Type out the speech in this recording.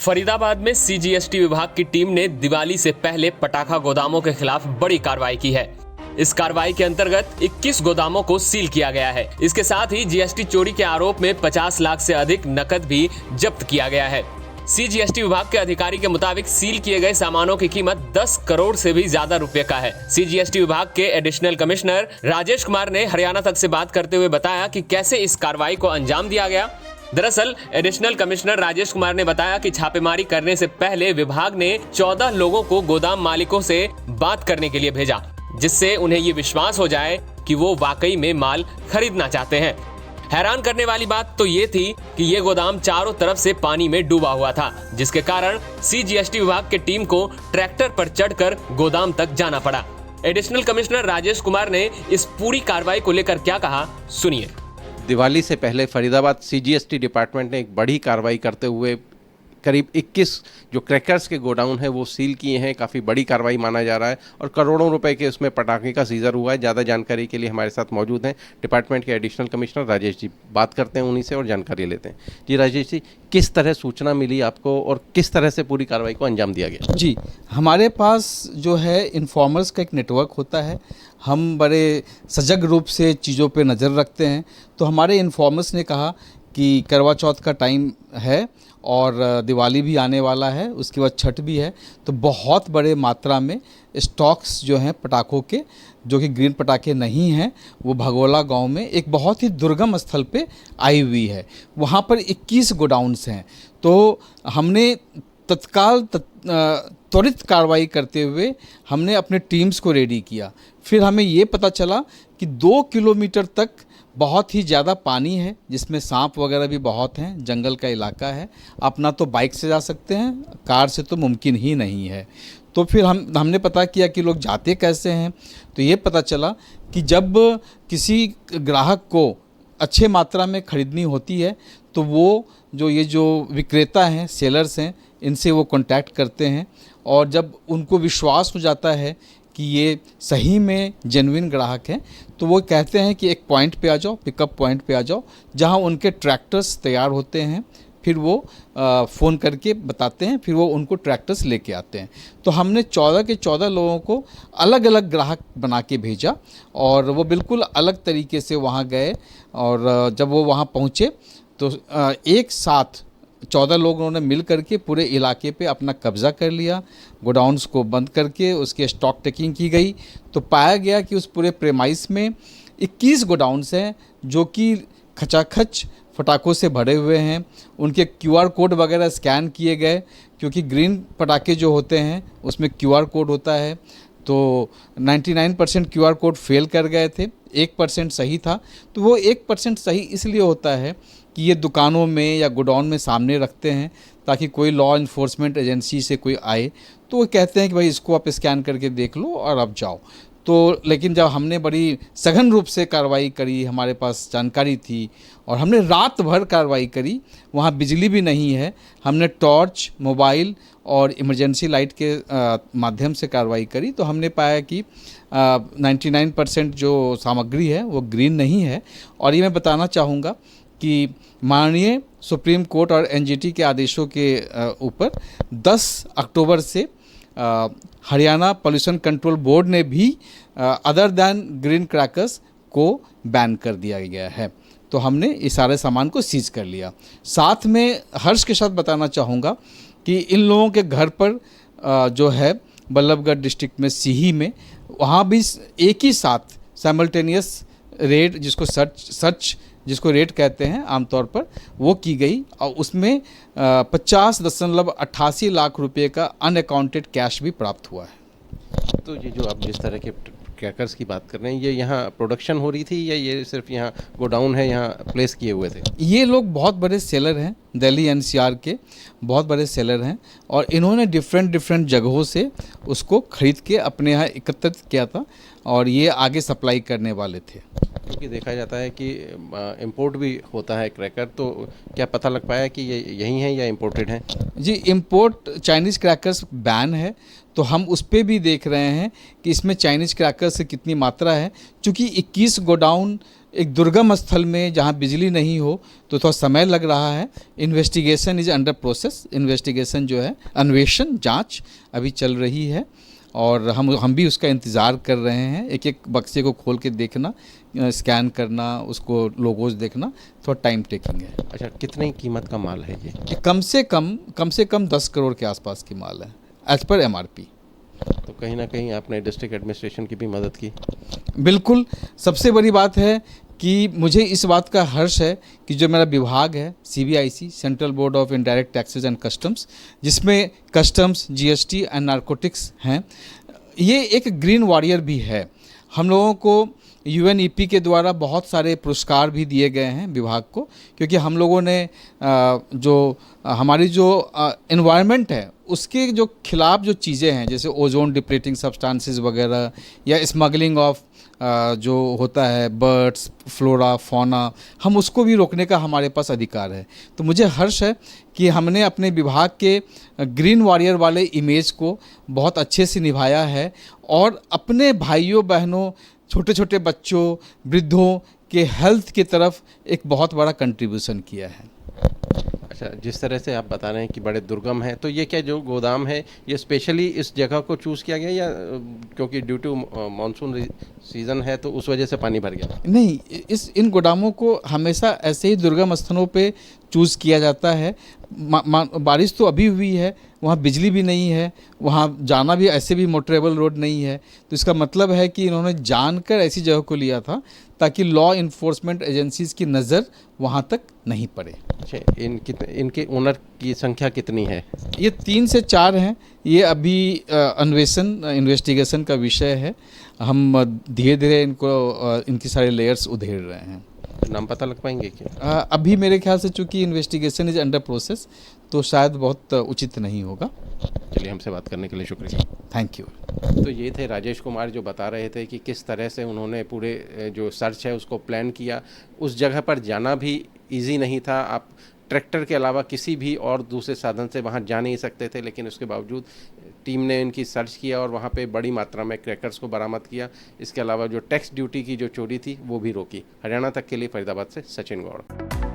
फरीदाबाद में सीजीएसटी विभाग की टीम ने दिवाली से पहले पटाखा गोदामों के खिलाफ बड़ी कार्रवाई की है। इस कार्रवाई के अंतर्गत 21 गोदामों को सील किया गया है। इसके साथ ही जीएसटी चोरी के आरोप में 50 लाख से अधिक नकद भी जब्त किया गया है। सीजीएसटी विभाग के अधिकारी के मुताबिक सील किए गए सामानों की कीमत 10 करोड़ से भी ज्यादा रुपए का है। सीजीएसटी विभाग के एडिशनल कमिश्नर राजेश कुमार ने हरियाणा तक से बात करते हुए बताया कि कैसे इस कार्रवाई को अंजाम दिया गया। दरअसल एडिशनल कमिश्नर राजेश कुमार ने बताया कि छापेमारी करने से पहले विभाग ने 14 लोगों को गोदाम मालिकों से बात करने के लिए भेजा, जिससे उन्हें ये विश्वास हो जाए कि वो वाकई में माल खरीदना चाहते हैं। हैरान करने वाली बात तो ये थी कि ये गोदाम चारों तरफ से पानी में डूबा हुआ था, जिसके कारण सीजीएसटी विभाग की टीम को ट्रैक्टर पर चढ़कर गोदाम तक जाना पड़ा। एडिशनल कमिश्नर राजेश कुमार ने इस पूरी कार्रवाई को लेकर क्या कहा, सुनिए। दिवाली से पहले फरीदाबाद सीजीएसटी डिपार्टमेंट ने एक बड़ी कार्रवाई करते हुए करीब 21 जो क्रैकर्स के गोडाउन है वो सील किए हैं। काफ़ी बड़ी कार्रवाई माना जा रहा है और करोड़ों रुपए के उसमें पटाखे का सीजर हुआ है। ज़्यादा जानकारी के लिए हमारे साथ मौजूद हैं डिपार्टमेंट के एडिशनल कमिश्नर राजेश जी। बात करते हैं उन्हीं से और जानकारी लेते हैं। जी राजेश जी, किस तरह सूचना मिली आपको और किस तरह से पूरी कार्रवाई को अंजाम दिया गया? जी, हमारे पास जो है इन्फॉर्मर्स का एक नेटवर्क होता है। हम बड़े सजग रूप से चीज़ों पे नज़र रखते हैं। तो हमारे इन्फॉर्मर्स ने कहा कि करवा चौथ का टाइम है और दिवाली भी आने वाला है, उसके बाद छठ भी है, तो बहुत बड़े मात्रा में स्टॉक्स जो हैं पटाखों के, जो कि ग्रीन पटाखे नहीं हैं, वो भगोला गांव में एक बहुत ही दुर्गम स्थल पे आई हुई है। वहाँ पर 21 गोडाउन्स हैं। तो हमने तत्काल त्वरित कार्रवाई करते हुए हमने अपने टीम्स को रेडी किया। फिर हमें ये पता चला कि 2 किलोमीटर तक बहुत ही ज़्यादा पानी है, जिसमें सांप वगैरह भी बहुत हैं, जंगल का इलाका है। अपना तो बाइक से जा सकते हैं, कार से तो मुमकिन ही नहीं है। तो फिर हमने पता किया कि लोग जाते कैसे हैं। तो ये पता चला कि जब किसी ग्राहक को अच्छे मात्रा में ख़रीदनी होती है तो वो जो विक्रेता हैं, सेलर्स हैं, इनसे वो कांटेक्ट करते हैं और जब उनको विश्वास हो जाता है कि ये सही में जेन्युइन ग्राहक हैं तो वो कहते हैं कि एक पॉइंट पे आ जाओ, पिकअप पॉइंट पे आ जाओ, जहां उनके ट्रैक्टर्स तैयार होते हैं। फिर वो फ़ोन करके बताते हैं, फिर वो उनको ट्रैक्टर्स लेके आते हैं। तो हमने 14 के 14 लोगों को अलग अलग ग्राहक बना के भेजा और वो बिल्कुल अलग तरीके से वहाँ गए और जब वो वहाँ पहुँचे तो एक साथ 14 लोगों ने मिल करके पूरे इलाके पे अपना कब्ज़ा कर लिया। गोडाउन्स को बंद करके उसके स्टॉक टेकिंग की गई। तो पाया गया कि उस पूरे प्रेमाइस में 21 गोडाउन्स हैं जो कि खचाखच पटाखों से भरे हुए हैं। उनके QR कोड वगैरह स्कैन किए गए, क्योंकि ग्रीन पटाखे जो होते हैं उसमें QR कोड होता है। तो 99% QR कोड फेल कर गए थे, 1% सही था। तो वो 1% सही इसलिए होता है कि ये दुकानों में या गोडाउन में सामने रखते हैं ताकि कोई लॉ इन्फोर्समेंट एजेंसी से कोई आए तो वो कहते हैं कि भाई इसको आप स्कैन करके देख लो और अब जाओ। तो लेकिन जब हमने बड़ी सघन रूप से कार्रवाई करी, हमारे पास जानकारी थी और हमने रात भर कार्रवाई करी। वहाँ बिजली भी नहीं है, हमने टॉर्च, मोबाइल और इमरजेंसी लाइट के माध्यम से कार्रवाई करी। तो हमने पाया कि 99% जो सामग्री है वो ग्रीन नहीं है। और ये मैं बताना चाहूँगा कि माननीय सुप्रीम कोर्ट और एनजीटी के आदेशों के ऊपर 10 अक्टूबर से हरियाणा पोल्यूशन कंट्रोल बोर्ड ने भी अदर दैन ग्रीन क्रैकर्स को बैन कर दिया गया है। तो हमने इस सारे सामान को सीज कर लिया। साथ में हर्ष के साथ बताना चाहूँगा कि इन लोगों के घर पर जो है बल्लभगढ़ डिस्ट्रिक्ट में सीही में, वहाँ भी एक ही साथ साइमल्टेनियस रेड, जिसको रेट कहते हैं आमतौर पर, वो की गई और उसमें 50.88 लाख रुपए का अनअकाउंटेड कैश भी प्राप्त हुआ है। तो ये जो आप जिस तरह के क्रैकर्स की बात कर रहे हैं, ये यहाँ प्रोडक्शन हो रही थी या ये सिर्फ यहाँ गोडाउन है, यहाँ प्लेस किए हुए थे? ये लोग बहुत बड़े सेलर हैं, दिल्ली NCR के बहुत बड़े सेलर हैं और इन्होंने डिफरेंट जगहों से उसको खरीद के अपने यहाँ एकत्रित किया था और ये आगे सप्लाई करने वाले थे। क्योंकि देखा जाता है कि इंपोर्ट भी होता है क्रैकर, तो क्या पता लग पाया कि ये यही हैं या इंपोर्टेड हैं? जी, इंपोर्ट चाइनीज़ क्रैकर्स बैन है, तो हम उस पर भी देख रहे हैं कि इसमें चाइनीज़ क्रैकर्स से कितनी मात्रा है। चूँकि 21 गोडाउन एक दुर्गम स्थल में जहाँ बिजली नहीं हो तो थोड़ा समय लग रहा है। Investigation is under process, investigation जो है, अन्वेषण, जांच अभी चल रही है और हम भी उसका इंतज़ार कर रहे हैं। एक एक बक्से को खोल के देखना, स्कैन करना, उसको लोगोज देखना थोड़ा टाइम टेकिंग है। अच्छा, कितनी कीमत का माल है ये? ये कम से कम 10 करोड़ के आसपास की माल है एज पर MRP। तो कहीं ना कहीं आपने डिस्ट्रिक्ट एडमिनिस्ट्रेशन की भी मदद की? बिल्कुल। सबसे बड़ी बात है कि मुझे इस बात का हर्ष है कि जो मेरा विभाग है CBIC, central board of indirect taxes and customs, जिसमें कस्टम्स, GST एंड नारकोटिक्स हैं, ये एक ग्रीन वॉरियर भी है। हम लोगों को UNEP के द्वारा बहुत सारे पुरस्कार भी दिए गए हैं विभाग को, क्योंकि हम लोगों ने हमारी जो एनवायरनमेंट है उसके जो खिलाफ जो चीज़ें हैं, जैसे ओजोन डिप्लीटिंग सब्सटेंसेस वगैरह या स्मगलिंग ऑफ जो होता है बर्ड्स, फ्लोरा, फौना, हम उसको भी रोकने का हमारे पास अधिकार है। तो मुझे हर्ष है कि हमने अपने विभाग के ग्रीन वॉरियर वाले इमेज को बहुत अच्छे से निभाया है और अपने भाइयों बहनों, छोटे छोटे बच्चों, वृद्धों के हेल्थ की तरफ एक बहुत बड़ा कंट्रीब्यूशन किया है। अच्छा, जिस तरह से आप बता रहे हैं कि बड़े दुर्गम है, तो ये क्या जो गोदाम है ये स्पेशली इस जगह को चूज़ किया गया या क्योंकि ड्यू टू मानसून सीज़न है तो उस वजह से पानी भर गया? नहीं, इन गोदामों को हमेशा ऐसे ही दुर्गम स्थानों पे चूज़ किया जाता है। बारिश तो अभी हुई है, वहाँ बिजली भी नहीं है, वहाँ जाना भी ऐसे भी मोटरेबल रोड नहीं है, तो इसका मतलब है कि इन्होंने जानकर ऐसी जगह को लिया था ताकि लॉ इन्फोर्समेंट एजेंसीज की नज़र वहाँ तक नहीं पड़े। अच्छा, इनके ओनर की संख्या कितनी है? ये 3 से 4 हैं। ये अभी अन्वेषण, इन्वेस्टिगेशन का विषय है। हम धीरे धीरे इनकी सारे लेयर्स उधेड़ रहे हैं। नाम पता लग पाएंगे क्या? अभी मेरे ख्याल से चूंकि इन्वेस्टिगेशन इज अंडर प्रोसेस तो शायद बहुत उचित नहीं होगा। चलिए, हमसे बात करने के लिए शुक्रिया। Thank you. तो ये थे राजेश कुमार जो बता रहे थे कि किस तरह से उन्होंने पूरे जो सर्च है उसको प्लान किया। उस जगह पर जाना भी इजी नहीं था, आप ट्रैक्टर के अलावा किसी भी और दूसरे साधन से वहाँ जा नहीं सकते थे, लेकिन उसके बावजूद टीम ने इनकी सर्च किया और वहाँ पे बड़ी मात्रा में क्रैकर्स को बरामद किया। इसके अलावा जो टैक्स ड्यूटी की जो चोरी थी वो भी रोकी। हरियाणा तक के लिए फरीदाबाद से सचिन गौड़।